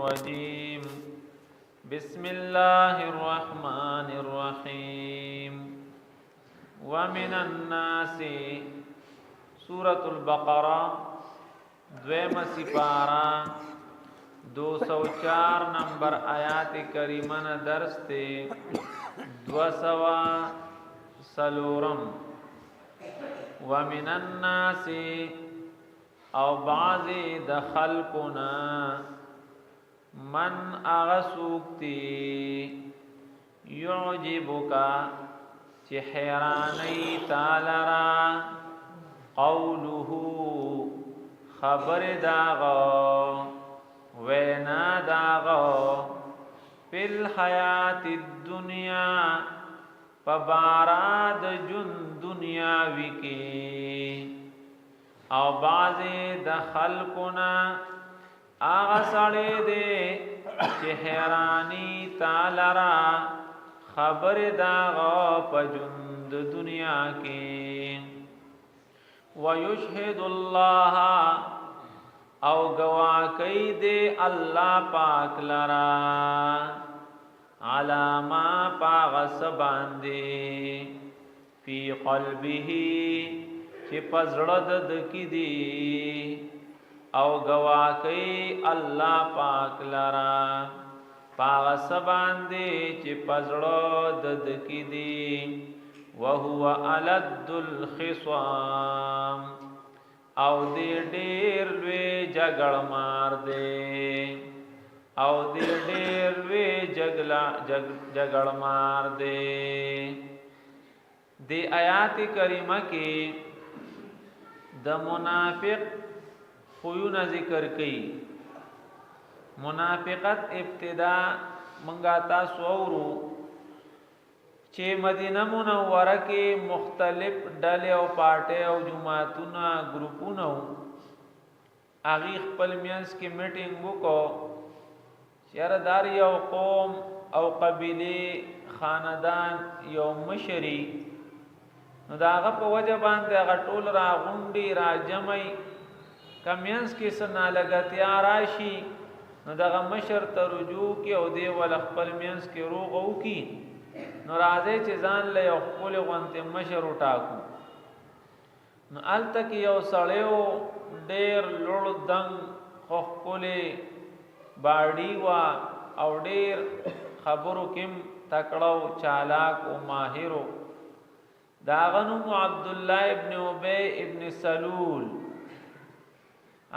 الرجيم بسم الله الرحمن الرحيم ومن الناس سورة البقرة دویم سپارہ 204 نمبر آیات کریمہ درس تے 200 ومن الناس او بعضی دخلقنا من اغسوکتی یعجبکا چی حیرانی تالرا قوله خبر داغا وینا داغا فی الحیات الدنیا فباراد جن دنیاوی کی او بعضی دخلقنا آغا سڑے دے چی حیرانی تالرا خبر داغا پجند دنیا کی ویشہد اللہ او گواکی دے اللہ پاک لرا علاما پاغس باندے فی قلبه چی پزردد کی دی او گواکی اللہ پاک لرا پاغس باندے چی پزردد کی دی وهو ألد الخصام او دی ډیر لوی جګړ مار دی او دی ډیر لوی جګړ مار دی دی آیات کریمه کې د منافق خوونه ذکر کړي منافقت ابتدا منګا تاسو اورو چې مدینه منوره کې مختلف ډلې او پارټي او جماعتونه ګروپونه اغي خپل میانس کې میټینګ وکړو شهردار یو قوم او قبيله خاندان یو مشري نو داغه په وجه باندې هغه ټول را غونډي را جمعي کمینس کې سنا لګتیا راشي نو دغه مشر ته رجوع کې او دی ول خپل میانس کې روغ او کی نو راځي چې ځان له یو خپل غونته مشر وټاکو نو الته کې یو سړیو ډېر لوړ دنګ خپلې باډي وا او ډېر خبرو کېم تکړو چالاک او ماهرو داغنو عبد الله ابن ابي ابن سلول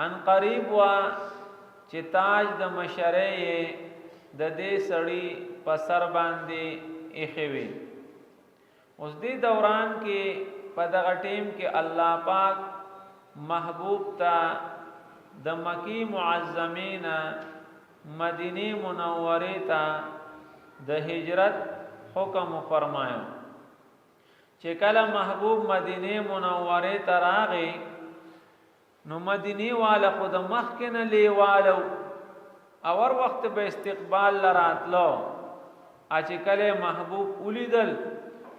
ان قریب وا چې تاج د مشرې د دې سړی په سر باندې اخوي اوس دې دوران کې په دغه ټیم کې الله پاک محبوب تا د مکی معظمین مدینه منوره تا د هجرت حکم فرمایو چې کله محبوب مدینه منوره ته راغی نو مدینه والا خود مخ کې نه لیوالو اور وخت به استقبال لراتلو اچ کله محبوب ولیدل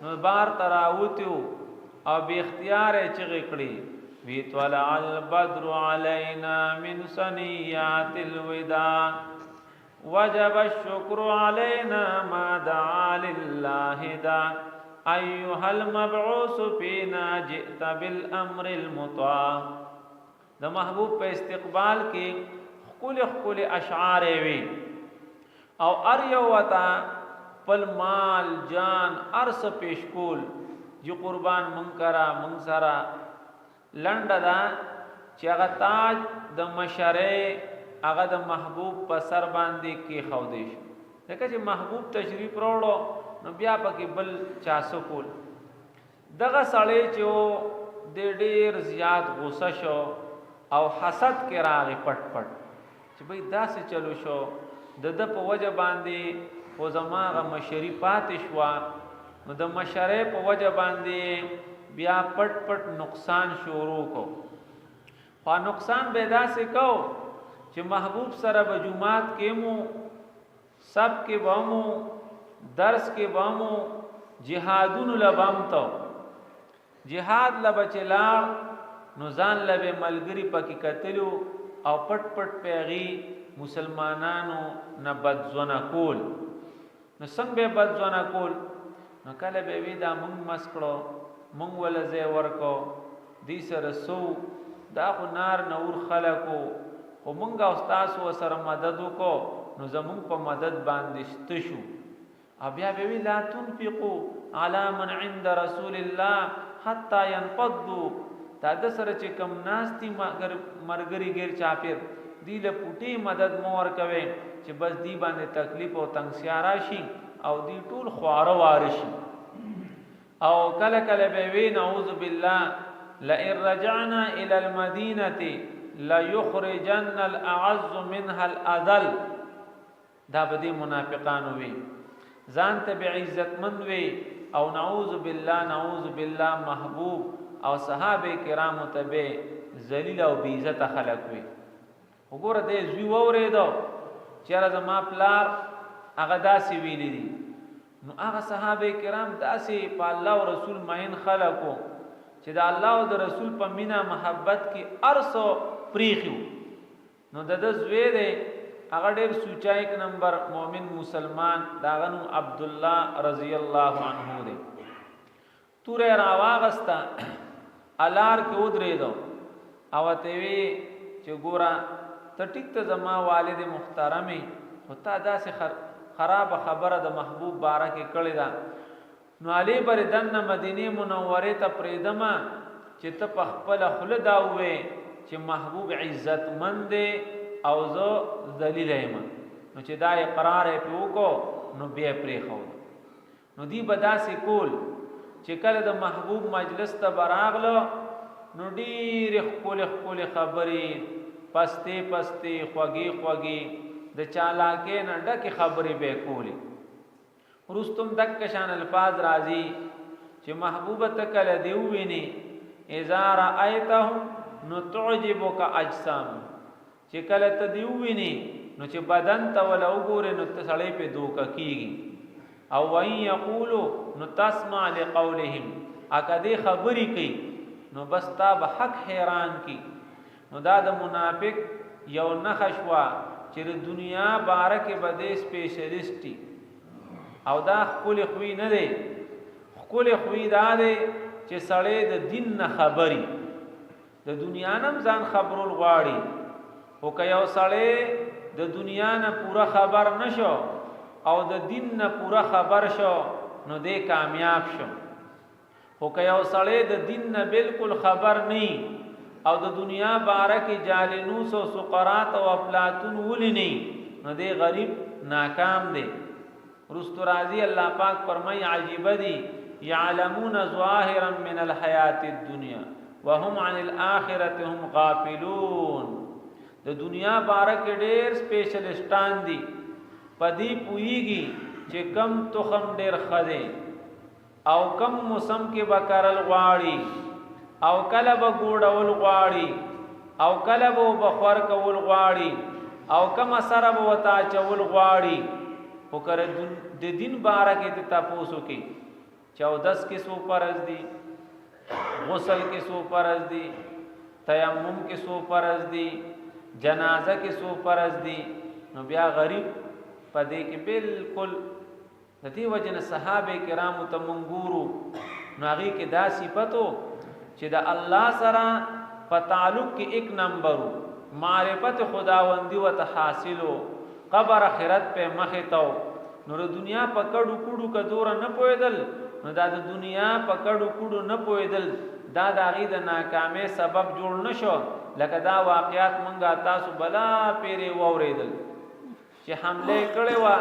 نو بار تراوتیو او به اختیار چغې کړی وی طلع البدر علينا من ثنيات الوداع وجب الشكر علينا ما دعا لله دا ايها المبعوث فينا جئت بالامر المطاع د محبوب په استقبال کې خپل اشعار وی او ار یو وتا پل مال جان ارس پیش کول جو قربان منکرا منصرا لنډدا چې هغه تاج د مشره هغه د محبوب په سر باندې کې خو دی ځکه چې محبوب تشریف وروړو نو بیا پکې بل چاسو کول دغه سړی چې د ډیر زیات غوسه شو او حسد کې راغی پټ پټ چې بھئی داسې چلو شو د په وجه باندې خو زماغه مشری پاتې شو نو د مشره په وجه باندې بیا پټ پټ نقصان شروع کو خو نقصان به داسې کو چې محبوب سره به جمعات کې مو سب کې بامو درس کې بامو جهادون لبام تو جهاد لبچلا نو ځان لبه ملګری پکې کتلو او پټ پټ پیغي مسلمانانو نه بدزونه کول. نو څنګه به بدزونه کول؟ نو کله به وی دا مونږ مسکړو مونږ ولزه ورکو دې سره سو دا خو نار نور خلقو او مونږ او تاسو سره مدد وکړو نو زمونږ په مدد باندې شتشو. بیا به وی لا تنفقوا على من عند رسول الله حتى ينفضوا. دا د سره چې کم ناستی مرګري غیر چاپیر دی له پټي مدد مور کوي چې بس دی باندې تکلیف او تنگسیا راشي او دی ټول خواره وارشي. او کله کله به وی نعوذ بالله لئن رجعنا الى المدينه لا يخرجن الاعز منها الاذل. دا به منافقان وی ځان ته به عزتمند وی او نعوذ بالله محبوب او صحابه کرامو ته به ذلیل او بی عزت خلق وی. وګوره دې زوی وریدو چیرې زما پلار هغه داسې ویلي دي. نو هغه صحابه کرام داسې په الله او رسول مین خلقو چې د الله او د رسول په مینا محبت کې ارسو پریخو. نو د زوی دې هغه ډېر سوچا یک نمبر مؤمن مسلمان داغه نوم عبد الله رضی الله عنه دی. تورې راواغستا الار کې ودرېدو او ته وی چې ګورا ته ټیک ته زما والد محترمي او تا داسې خراب خبره د محبوب بارکه کړی دا. نو علی بر دنه مدینه منوره ته پریدما چې ته په خپل خله دا وې چې محبوب عزت مند او زه ذلیل یم. نو چې دا اقرار یې وکړو نو بیا پرې خو. نو دی بداسې کول چې کله د محبوب مجلس ته براغلو نو ډېر خپل خبرې پسته خوږی د چالاکې نه ډکه خبرې به کولې. ورستم دک شان الفاظ راځي چې محبوبه تکله دی ویني اذا رأيتهم نو تعجبك اجسام. چې کله ته دی ویني نو چې بدن ته ولا وګوره نو ته سړی په دوکه کیږي. او وای یقولو نو تسمع لقولهم اکدی خبرې کوي نو بس تا به حق حیران کی. نو دا د منافق یو نخشوا چې د دنیا بارکه بده سپیشلیسټي او دا خپل خوې نه دی. خپل خوې دا دی چې سړی د دین نه خبري د دنیا نم ځان خبرول غواړي. او که یو سړی د دنیا نه پورا خبر نشو او د دین نه پورا خبر شو نو دې کامیاب شو. او که یو سړی د دین نه بالکل خبر نه او د دنیا بارکه جالنوس او سقراط او افلاطون ولنی نو دې غریب ناکام دی. رستو راضی الله پاک فرمای عجیب دی یعلمون ظاهرا من الحیات الدنیا وهم عن الاخره هم غافلون. د دنیا بارکه ډېر سپیشلیسټان دي پدی پویږي چې کم تخم ډېر خده او کم موسم کې بکرل غواړي او کله به ګوډول غواړي او کله به بخور کول غواړي او کم سره به وتا چول غواړي. او کړه د دین بارکه ته تاسو کې 14 کې سو فرض دي غسل کې سو فرض دي تیمم کې سو فرض دي جنازه کې سو فرض دي. نو بیا غریب پدې کې بالکل د دې وجنه صحابه کرامو ته منګورو نو هغه کې دا صفاتو چې د الله سره په تعلق کې یک نمبرو معرفت خداوندی و ته حاصلو قبر اخرت په مخه تو. نو د دنیا په کډو کډو کدور نه پویدل نو دا د دنیا په کډو کډو نه پویدل دا د هغه د ناکامۍ سبب جوړ نشو. لکه دا واقعات مونږه تاسو بلا پیری ووریدل چې حمله کړي وا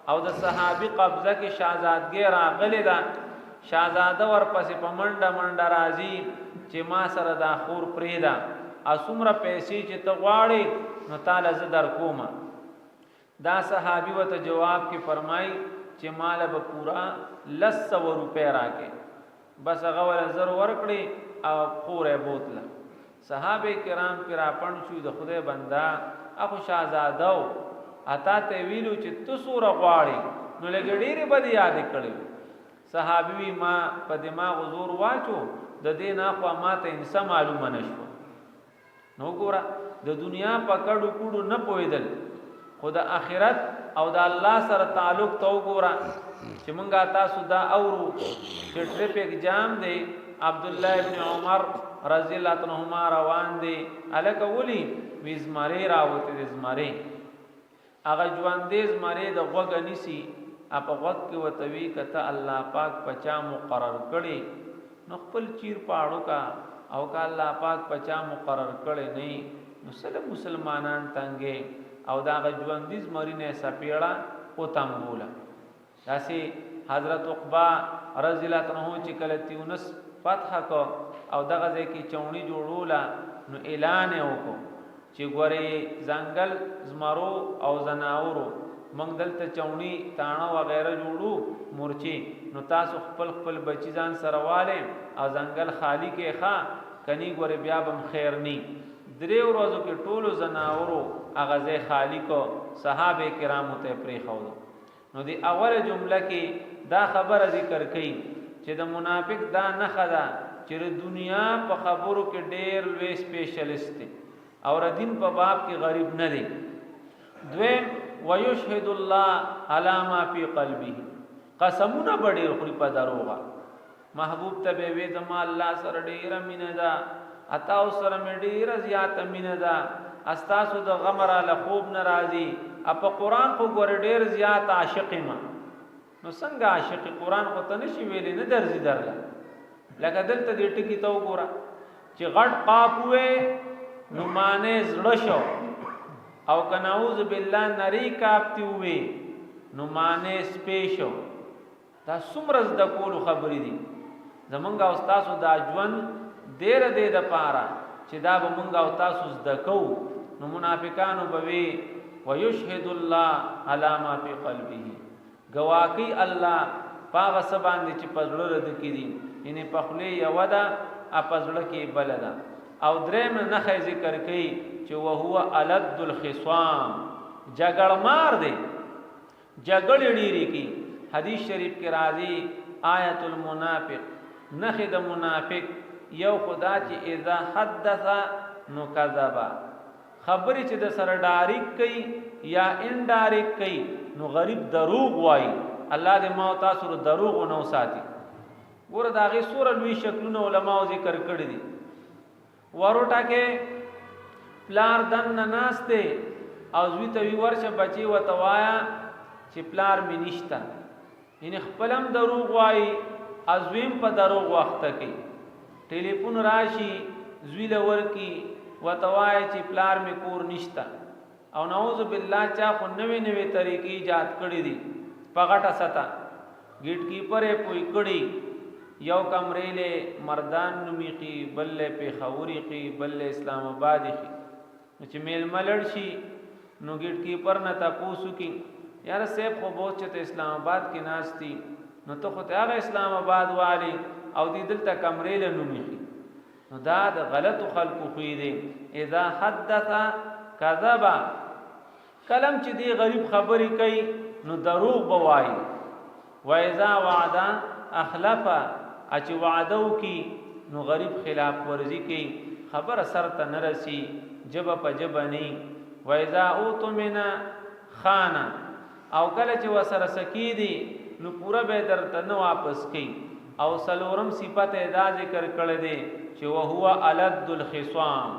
او د صحابي قبضه کې شاهزادګي راغلی دا شاهزاده ورپسې په منډه راځي چې ما سره دا خور پریدا اسمره پیسې چې ته غواړې نو تعالی ز در کوم. دا صحابي وته جواب کې فرمای چې مال به پورا 100 روپے راکې بس هغه ول زر ورکړي او خورې بوتله. صحابه کرام پر اپن شو د خدای بندا اخو شاهزاده اتا ته ویلو چې تو سور غواړي نو لګړيره بد یاد کړو. صحابي ما په دماغ زور واچو د دین اخو ما ته انسان معلومه نشو. نو ګوره د دنیا په کډو کډو نه پویدل، خو د آخرت او د الله سره تعلق تو ګوره چې مونږه تاسو دا اورو چې ټریپ ایگزام دی عبد الله ابن عمر رضی الله عنهما روان دي الکه ولي وزمری راوته د زمری هغه ژوند دې زمری د غوګ نسی اپ غوګ کې وتوی کته الله پاک پچا مقرر کړي نو خپل چیر پاړو کا او کا الله پاک پچا مقرر کړي نه مسلمانان تنګي او دا ژوند دې زمری نه سپیړه او تنګولا داسي حضرت عقبہ رضی الله عنه چې کله تیونس فتح کو او دغه ځکه چونی جوړولا نو اعلان وکړو چې ګوري ځنګل زمرو او زناورو موږ دلته چونی تاڼه و غیره جوړو مورچی نو تاسو خپل خپل بچی ځان سره والے او ځنګل خالی کې ښا کني ګوري بیا بم خیر ني درې ورځو کې ټولو زناورو اغازه خالی کو صحابه کرامو ته پری خو نو دی اوله جمله کې دا خبره ذکر کړي چې د منافق دا نه خدا چې د دنیا په خبرو کې ډېر لوی سپیشلیست دی او د دین په باب کې غریب نه دی. دویم ويشهد الله على ما في قلبه قسمونه بډې خوري په دروغه محبوب ته به وې د ما الله سره ډېر مینه ده اتا سره مې ډېر زیات مینه ده استاسو د غمره له خوب ناراضي اپ قرآن خو ګور ډېر زیات عاشق ما نو څنګه عاشق قرآن خو ته نشي ویلې نه درځي درله لکه دلته دې ټکی ته وګوره چې غټ قاف وې نو معنی زړه شو او کناوذ بالله نری کاپتی وې نو معنی سپیشو دا څومره د کول خبرې دي زمونږ او تاسو دا ژوند ډېر دې د پاره چې دا به مونږ او تاسو زده کو نو منافقانو به وي ويشهد الله على ما في قلبه گواکی الله پاغه سباندې چې پزړه رد کړي یعنی په خله یو ده اپزړه کې بلدا او درېم نه ذکر کوي چې وهو الد الخصام جګړ مار دی جګړ ډیری کی حدیث شریف کې راځي آیت المنافق نخ د منافق یو خدا چې اذا حدث نو کذبا خبرې چې د سره ډایرک کوي یا انډایرک کوي نو غریب دروغ وای الله دې ما تاسو دروغ نو ساتي ګوره دا غي سور لوی شکلونه علما ذکر کړی دي وروټه کې پلار دن ناشته او زوی ته وی ورشه بچي وتوایا چې پلار می نشتا یعنی خپلم دروغ وای ازویم په دروغ وخت کې ټلیفون راشي زوی لور کې وتوایا چې پلار می کور نشتا او نعوذ بالله چا خو نوې نوې طریقې ایجاد کړې دي پغټه ستا گیټ کیپرې پوي کړي یو کمرې له مردان نمیقي بل په خوري قي بل اسلام آباد قي چې میل ملړ شي نو گیټ کیپر نه تاسو کې یار سیب خو بہت چې اسلام آباد کې ناشتي نو ته خو ته هغه اسلام آباد والی او دې دلته کمرې له نمیقي نو دا د غلط خلقو خو دې اذا حدث کذبا کلم چې دی غریب خبرې کوي نو دروغ بوای و اذا وعد اخلف اچ وعدو کی نو غریب خلاف ورزی کوي خبر سر ته نرسي جب په جب نه و اذا اوتمنا خانا او کله چې وسره سکیدی نو پورا به درته نو واپس کوي او سلورم صفت ادا ذکر کړل دي چې وهو الد الخصام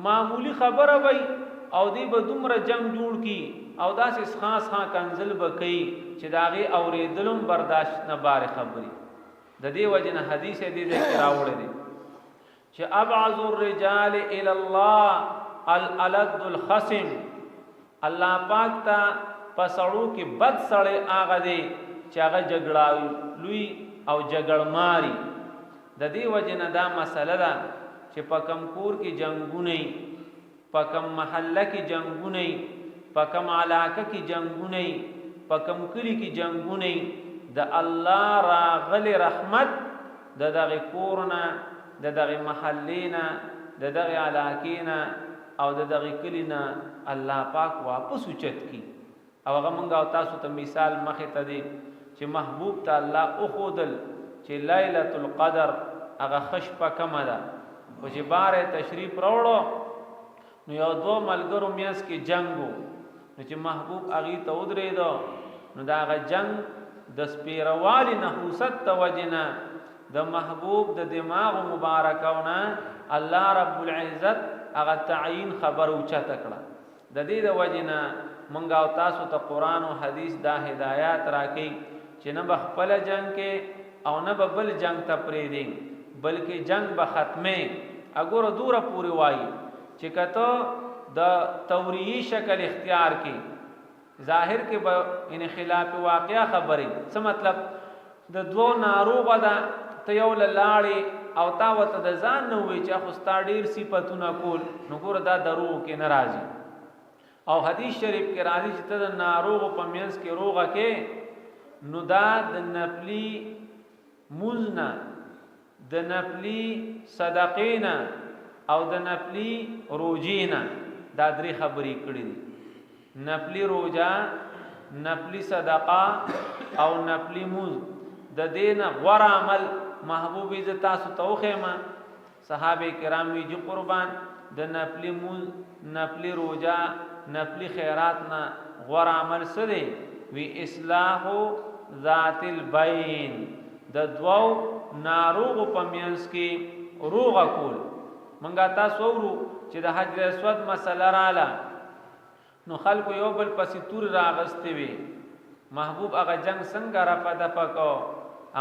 معمولی خبره وای او دی به دومره جنگ جوړ کی او داسې خاص کنزل بکئی چې داغه اوریدلم برداشت نه بار خبري د دې وجنه حدیث دې ذکر راوړل دي چې ابعذ الرجال الى الله الالد الخصم الله پاک تا پسړو کې بد سړی اغه دی چې هغه جګړه لوی او جګړماري د دې وجنه دا مسله ده چې په کم کور کې جنگونه په کم محله کې جنگونه په کم علاقه کې جنگونه په کم کلی کې جنگونه د الله راغلی رحمت د دغه کورنا د دغه محلینا د دغه علاقینا او د دغه کلینا الله پاک واپس اوچت کی او هغه مونږ او تاسو ته مثال مخه ته دی چې محبوب ته الله او خودل چې ليله القدر هغه خش په کمه ده او چې بار تشریف راوړو نو یو دو ملګرو میاس کې جنگو نو چې محبوب اغي ته ودرېدو نو دا غ جنگ د سپیروالی نحوست توجنا د محبوب د دماغ مبارکونه الله رب العزت هغه تعیین خبر اوچا تکړه د دې د وجنا مونږ او تاسو ته قران او حدیث دا هدایت راکې چې نه بخپل جنگ کې او نه بل جنگ ته پرې دي بلکې جنگ به ختمه اګور دوره پوری وای چې کته د توریی شکل اختیار کې ظاهر کې به ان خلاف واقعا خبرې څه مطلب د دوه ناروغ ده ته یو لاړې او تا وته د ځان نو وی چې خو ستا ډیر صفاتونه کول نو ګور دا دروغ کې ناراضي او حدیث شریف کې راځي چې ته د ناروغ په منځ کې روغه کې نو دا د نفلی مزنا د نفلی صدقینا او د نفلی روجینا دا درې خبرې کړې دي نفلی روجا نفلی صدقه او نفلی مز د دین غور عمل محبوب عزت تاسو توخه ما صحابه کرام وی جو قربان د نفلی مز نفلی روجا نفلی خیرات نا غور عمل سره وی اصلاح ذات البین د دوو ناروغ په مینس کې روغ کول منګه تاسو ورو چې د حجر اسود مسله رااله نو خلکو یو بل پسې تور راغستې وي محبوب هغه جنگ څنګه رافده پکو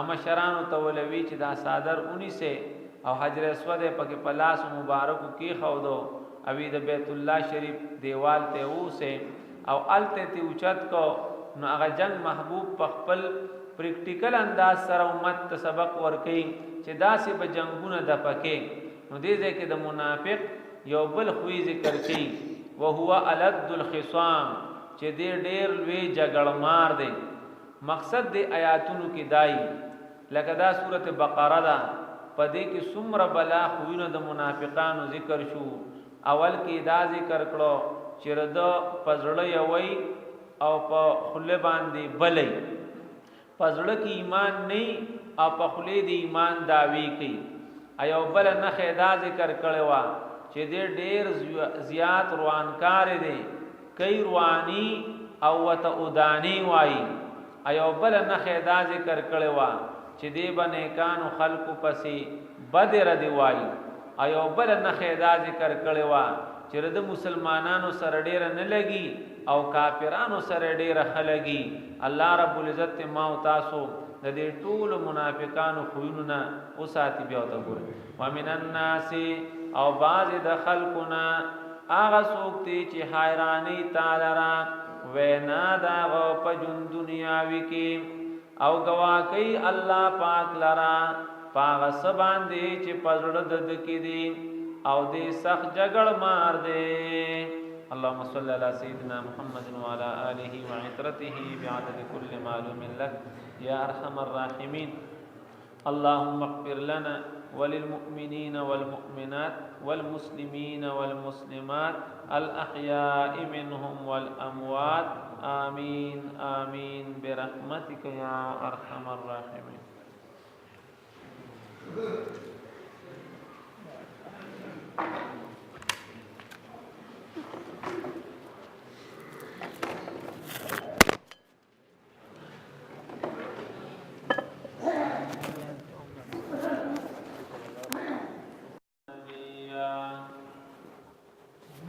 اما شرانو تولوي چې دا صادر 19 او حجر اسود پکې پلاس مبارک کې خودو اوی د بیت الله شریف دیوال ته اوسه او الته تی اوچت کو نو هغه جنگ محبوب په خپل پریکټیکل انداز سره امت ته سبق ورکړي چې داسې به جنگونه د پکې نو دې ځکه د منافق یو بل خوې ذکر کړي وهو الد الخصام چې دې ډېر لوی جګړمار دی مقصد دې آیاتونو کې دای لکه دا سورته بقره ده پدې کې څومره بلا خوینه د منافقانو ذکر شو اول کې دا ذکر کړو چې رد پزړه یوي او په خله باندې بلې پزړه کې ایمان نه او په خله دې ایمان داوی کوي ایو بل نه خدا ذکر کړو چې دې ډېر زیات روانکار دي کای رواني او وت اودانی وای ایو بل نه خدا ذکر کړو چې دې باندې کانو خلقو پسې بدر دی وای ایو بل نه خدا ذکر کړو چې د مسلمانانو سره ډېر نه لګي او کافرانو سره ډېر خلګي الله رب العزت ما او تاسو د دې ټول منافقانو خوینونه او ساتي بیا ته ګور ومن الناس او باز د خلقنا هغه څوک چې حیرانی تعالی را وینا دا په جون دنیاوی کې او گوا کوي الله پاک لرا پاغ سبان دي چې پزړه د کې دي او دې سخت جګړ مار دي اللهم صل على سيدنا محمد وعلى آله وعترته بعدد كل معلوم لك يا أرحم الراحمين اللهم اغفر لنا وللمؤمنين والمؤمنات والمسلمين والمسلمات الأحياء منهم والأموات آمين آمين برحمتك يا أرحم الراحمين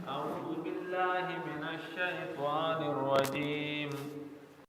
أعوذ بالله من الشيطان الرجيم